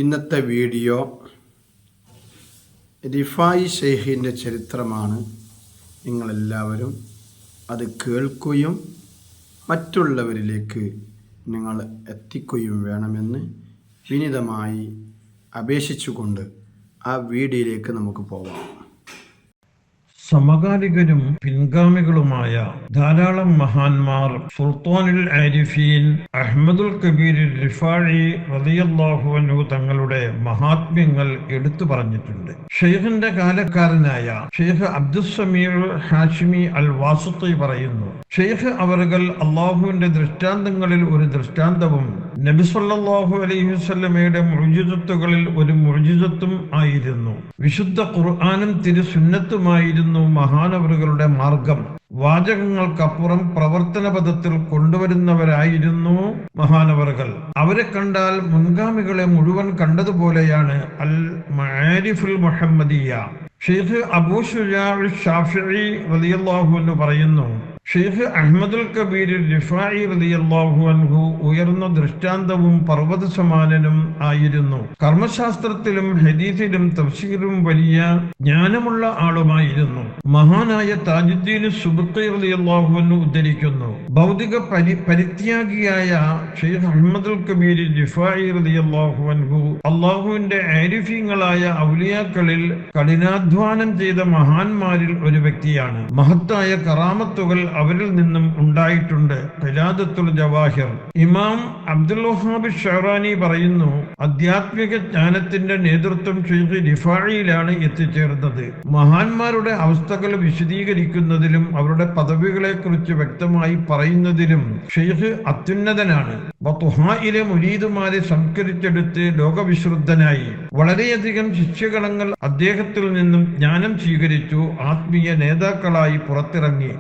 ഇന്നത്തെ വീഡിയോ റിഫായി ഷെയ്ഖിൻ്റെ ചരിത്രമാണ്. നിങ്ങളെല്ലാവരും അത് കേൾക്കുകയും മറ്റുള്ളവരിലേക്ക് നിങ്ങൾ എത്തിക്കുകയും വേണമെന്ന് വിനീതമായി അപേക്ഷിച്ചുകൊണ്ട് ആ വീഡിയോയിലേക്ക് നമുക്ക് പോവാം. സമകാലികരും പിൻഗാമികളുമായ ധാരാളം മഹാന്മാർ സുൽത്താനുൽ ആരിഫീൻ അഹ്മദുൽ കബീർ റിഫാഇ റളിയല്ലാഹു അൻഹു തങ്ങളുടെ മഹാത്മ്യങ്ങൾ എടുത്തു പറഞ്ഞിട്ടുണ്ട്. ഷെയ്ഖിന്റെ കാലക്കാരനായ ഷെയ്ഖ് അബ്ദുസ്സമീഉ ഹാഷിമി അൽ വാസിത്തി പറയുന്നു, ഷെയ്ഖ് അവറുകൾ അള്ളാഹുവിന്റെ ദൃഷ്ടാന്തങ്ങളിൽ ഒരു ദൃഷ്ടാന്തവും നബി സല്ലല്ലാഹു അലൈഹി വസല്ലമയുടെ മുഅ്ജിസത്തുകളിൽ ഒരു മുഅ്ജിസത്തും ആയിരുന്നു. വിശുദ്ധ ഖുർആനും തിരുസുന്നത്തുമായിരുന്നു മഹാനവറുകളുടെ മാർഗം. വാചകങ്ങൾക്കപ്പുറം പ്രവർത്തന പദത്തിൽ കൊണ്ടുവരുന്നവരായിരുന്നു മഹാനവറുകൾ. അവരെ കണ്ടാൽ മുൻഗാമികളെ മുഴുവൻ കണ്ടതുപോലെയാണ്. അൽ മആരിഫുൽ മുഹമ്മദിയ ഷെയ്ഖ് അബൂ ശുജാഉ ശാഫിഈ റളിയല്ലാഹു അൻഹു പറയുന്നു, ഷെയ്ഖ് അഹ്മദുൽ കബീർ റിഫാഇ റളിയല്ലാഹു അൻഹു ഉയർന്ന ദൃഷ്ടാന്തവും പർവ്വത സമാനനും ആയിരുന്നു. കർമ്മശാസ്ത്രത്തിലും ഹദീസിലും തഫ്സീറിലും വലിയ ജ്ഞാനമുള്ള ആളുമായിരുന്നു. മഹാനായ താജുദ്ദീൻ സുബ്കി റളിയല്ലാഹു അൻഹു ഉദ്ധരിക്കുന്നു, ഭൗതിക പരിത്യാഗിയായ ഷെയ്ഖ് അഹ്മദുൽ കബീർ റിഫാഇ റളിയല്ലാഹു അൻഹു അല്ലാഹുവിന്റെ ആരിഫീങ്ങളായ ഔലിയാക്കളിൽ കഠിനാധ്വാനം ചെയ്ത മഹാന്മാരിൽ ഒരു വ്യക്തിയാണ്. മഹത്തായ കറാമത്തുകൾ അവരിൽ നിന്നും ഉണ്ടായിട്ടുണ്ട്. ഖിലാദത്തുൽ ജവാഹിർ ഇമാം അബ്ദുൽ വഹാബ് ഷഅറാനി പറയുന്നു, ആധ്യാത്മിക ജ്ഞാനത്തിന്റെ നേതൃത്വം ഷെയ്ഖ് റിഫാഇയിലാണ് എത്തിച്ചേർന്നത്. മഹാന്മാരുടെ അവസ്ഥകൾ വിശദീകരിക്കുന്നതിലും അവരുടെ പദവികളെ കുറിച്ച് വ്യക്തമായി പറയുന്നതിലും ഷെയ്ഖ് അത്യുന്നതനാണ്. ബത്ഹായിലെ മുരീദുമാരെ സംസ്കരിച്ചെടുത്ത് ലോകവിശ്രുദ്ധനായി. വളരെയധികം ശിഷ്യഗണങ്ങൾ അദ്ദേഹത്തിൽ നിന്നും ജ്ഞാനം സ്വീകരിച്ചു. ആത്മീയ നേതാക്കളായി പുറത്തിറങ്ങി.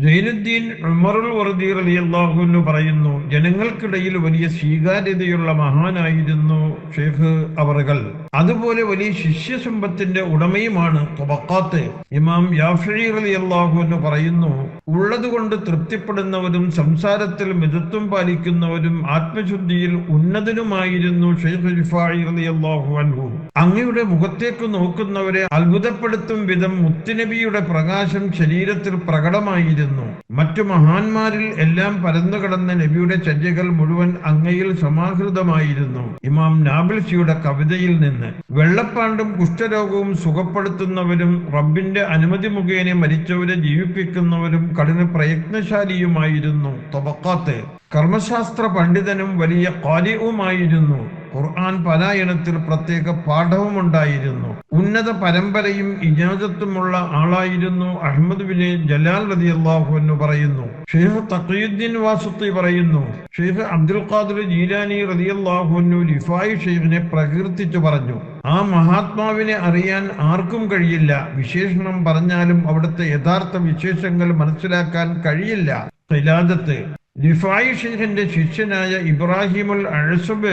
സൈനുദ്ദീൻ ഉമറുൽ വർദി റളിയല്ലാഹു അൻഹു പറയുന്നു, ജനങ്ങൾക്കിടയിൽ വലിയ സ്വീകാര്യതയുള്ള മഹാനായിരുന്നു ഷെയ്ഖ് അവറുകൾ. അതുപോലെ വലിയ ശിഷ്യസമ്പത്തിന്റെ ഉടമയുമാണ്. തബഖാത്ത് ഇമാം യാഫിഈ റളിയല്ലാഹു അൻഹു പറയുന്നു, ഉള്ളതുകൊണ്ട് തൃപ്തിപ്പെടുന്നവരും സംസാരത്തിൽ മിതത്വം പാലിക്കുന്നവരും ആത്മശുദ്ധിയിൽ ഉന്നതനുമായിരുന്നു ഷെയ്ഖ് റിഫാഇ റളിയല്ലാഹു അൻഹു. അങ്ങയുടെ മുഖത്തേക്ക് നോക്കുന്നവരെ അത്ഭുതപ്പെടുത്തും വിധം മുത്തുനബിയുടെ പ്രകാശം ശരീരത്തിൽ പ്രകടമായിരുന്നു. മറ്റു മഹാന്മാരിൽ എല്ലാം പരന്നുകിടന്ന നബിയുടെ ചര്യകൾ മുഴുവൻ അങ്ങയിൽ സമാഹൃതമായിരുന്നു. ഇമാം നാബിൽസിയുടെ കവിതയിൽ നിന്ന്, വെള്ളപ്പാണ്ടും കുഷ്ഠരോഗവും സുഖപ്പെടുത്തുന്നവരും റബ്ബിന്റെ അനുമതി മുഖേന മരിച്ചവരെ ജീവിപ്പിക്കുന്നവരും കഠിന പ്രയത്നശാലിയുമായിരുന്നു. തബഖാത്ത് കർമ്മശാസ്ത്ര പണ്ഡിതനും വലിയ ഖാരിഉമായിരുന്നു. ഖുർആൻ പാരായണത്തിൽ പ്രത്യേക പാഠവുമുണ്ടായിരുന്നു. ഉന്നത പരമ്പരയും ഇജാസത്തുമുള്ള ആളായിരുന്നു. അഹ്മദ് ബിൻ ജലാൽ റളിയല്ലാഹു അൻഹു പറയുന്നു, ഷെയ്ഖ് തഖിയുദ്ദീൻ വാസിത്തി പറയുന്നു, ഷെയ്ഖ് അബ്ദുൽ ഖാദിർ ജീലാനി റളിയല്ലാഹു അൻഹു റിഫായി ഷെയ്ഖിനെ പ്രകീർത്തിച്ചു പറഞ്ഞു, ആ മഹാത്മാവിനെ അറിയാൻ ആർക്കും കഴിയില്ല. വിശേഷണം പറഞ്ഞാലും അവിടുത്തെ യഥാർത്ഥ വിശേഷങ്ങൾ മനസ്സിലാക്കാൻ കഴിയില്ല. ഖിലാദത്ത് റിഫായി ഷെയ്ഖിന്റെ ശിഷ്യനായ ഇബ്രാഹിമുൽ അഴ്സബ്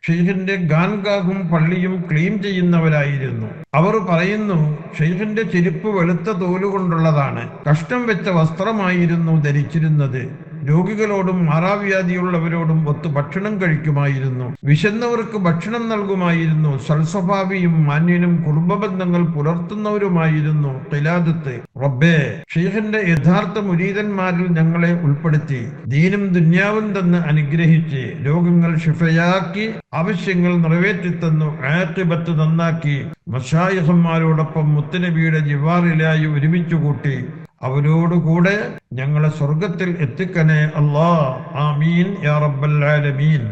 ഷെയ്ഖിന്റെ ഗാൻഗാഹും പള്ളിയും ക്ലീൻ ചെയ്യുന്നവരായിരുന്നു. അവർ പറയുന്നു, ഷെയ്ഖിന്റെ ചെരുപ്പ് വെളുത്ത തോലുകൊണ്ടുള്ളതാണ്. കഷ്ടം വെച്ച വസ്ത്രമായിരുന്നു ധരിച്ചിരുന്നത്. രോഗികളോടും മാറാവ്യാധിയുള്ളവരോടും ഒത്തു ഭക്ഷണം കഴിക്കുമായിരുന്നു. വിശന്നവർക്ക് ഭക്ഷണം നൽകുമായിരുന്നു. സൽസ്വഭാവിയും മാന്യനും കുടുംബബന്ധങ്ങൾ പുലർത്തുന്നവരുമായിരുന്നു. ഖിലാദത്ത് റബ്ബേ, ഷെയ്ഖിന്റെ യഥാർത്ഥ മുരീദന്മാരിൽ ഞങ്ങളെ ഉൾപ്പെടുത്തി ദീനും ദുന്യാവും തന്ന് അനുഗ്രഹിച്ച് രോഗങ്ങൾ ശിഫയാക്കി ആവശ്യങ്ങൾ നിറവേറ്റിത്തന്നു. ആഖിബത്ത് നന്നാക്കി മശായിഖന്മാരോടൊപ്പം മുത്തുനബിയുടെ ജിവാറിലായി ഒരുമിച്ചു കൂട്ടി അവരോടുകൂടെ ഞങ്ങളെ സ്വർഗത്തിൽ എത്തിക്കണേ അല്ലാഹ്. ആമീൻ യാ റബ്ബൽ ആലമീൻ.